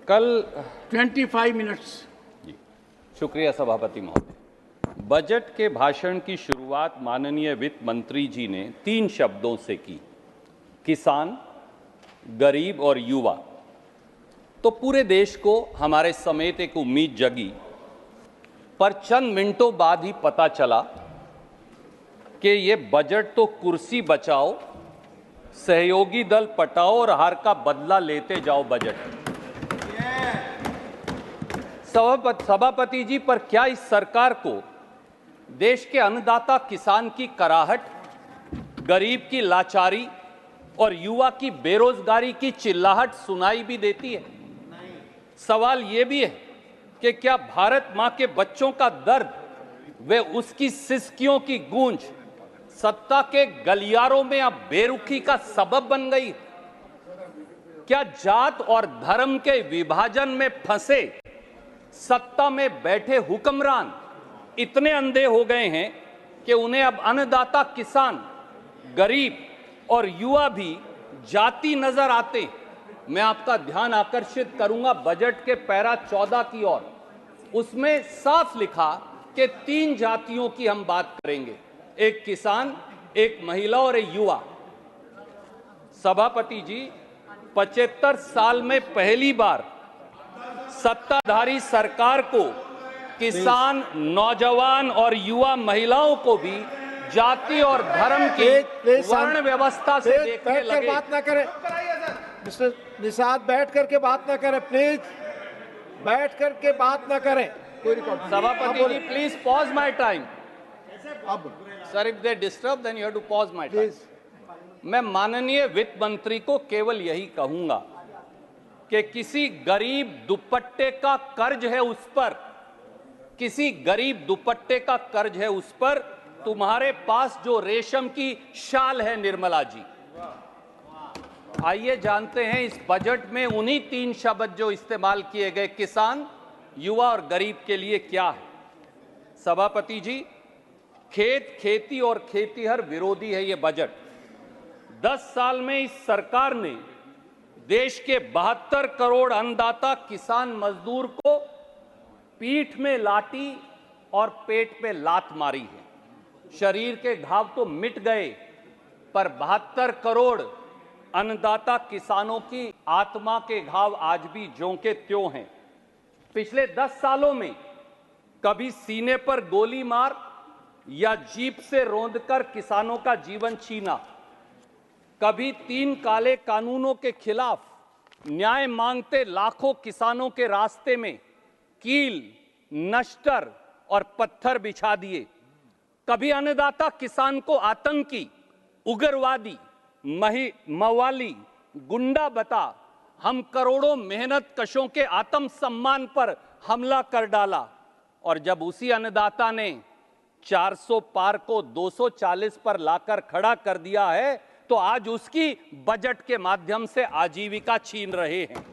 कल 25 मिनट्स। जी शुक्रिया सभापति महोदय। बजट के भाषण की शुरुआत माननीय वित्त मंत्री जी ने 3 शब्दों से की, किसान, गरीब और युवा। तो पूरे देश को हमारे समेत एक उम्मीद जगी, पर चंद मिनटों बाद ही पता चला कि ये बजट तो कुर्सी बचाओ, सहयोगी दल पटाओ और हार का बदला लेते जाओ बजट। सभापति जी, पर क्या इस सरकार को देश के अन्नदाता किसान की कराहट, गरीब की लाचारी और युवा की बेरोजगारी की चिल्लाहट सुनाई भी देती है? सवाल यह भी है कि क्या भारत मां के बच्चों का दर्द व उसकी सिसकियों की गूंज सत्ता के गलियारों में अब बेरुखी का सबब बन गई? क्या जात और धर्म के विभाजन में फंसे सत्ता में बैठे हुक्मरान इतने अंधे हो गए हैं कि उन्हें अब अन्नदाता किसान, गरीब और युवा भी जाति नजर आते हैं? मैं आपका ध्यान आकर्षित करूंगा बजट के पैरा 14 की ओर। उसमें साफ लिखा कि 3 जातियों की हम बात करेंगे, एक किसान, एक महिला और एक युवा। सभापति जी, 75 साल में पहली बार सत्ताधारी सरकार को किसान, नौजवान और युवा महिलाओं को भी जाति और धर्म की वर्ण व्यवस्था से देखने लगे। बात ना करें मिस्टर निषाद, बैठ करके बात ना करें प्लीज, बैठ करके बात ना करें। सभापति ji, please pause my time. अब sir, if they disturb then you have to pause my time. मैं माननीय वित्त मंत्री को केवल यही कहूंगा कि किसी गरीब दुपट्टे का कर्ज है उस पर, किसी गरीब दुपट्टे का कर्ज है उस पर तुम्हारे पास जो रेशम की शाल है निर्मला जी। आइए जानते हैं इस बजट में उन्हीं 3 शब्द जो इस्तेमाल किए गए, किसान, युवा और गरीब, के लिए क्या है? सभापति जी, खेत, खेती और खेतीहर विरोधी है ये बजट। 10 साल में इस सरकार ने देश के 72 करोड़ अन्नदाता किसान मजदूर को पीठ में लाठी और पेट पे लात मारी है। शरीर के घाव तो मिट गए, पर 72 करोड़ अन्नदाता किसानों की आत्मा के घाव आज भी ज्यों के त्यों हैं। पिछले 10 सालों में कभी सीने पर गोली मार या जीप से रौंदकर किसानों का जीवन छीना, कभी 3 काले कानूनों के खिलाफ न्याय मांगते लाखों किसानों के रास्ते में कील, नश्तर और पत्थर बिछा दिए, कभी अन्नदाता किसान को आतंकी, उग्रवादी, मवाली, गुंडा बता हम करोड़ों मेहनत कशों के आत्मसम्मान पर हमला कर डाला, और जब उसी अन्नदाता ने 400 पार को 240 पर लाकर खड़ा कर दिया है तो आज उसकी बजट के माध्यम से आजीविका छीन रहे हैं।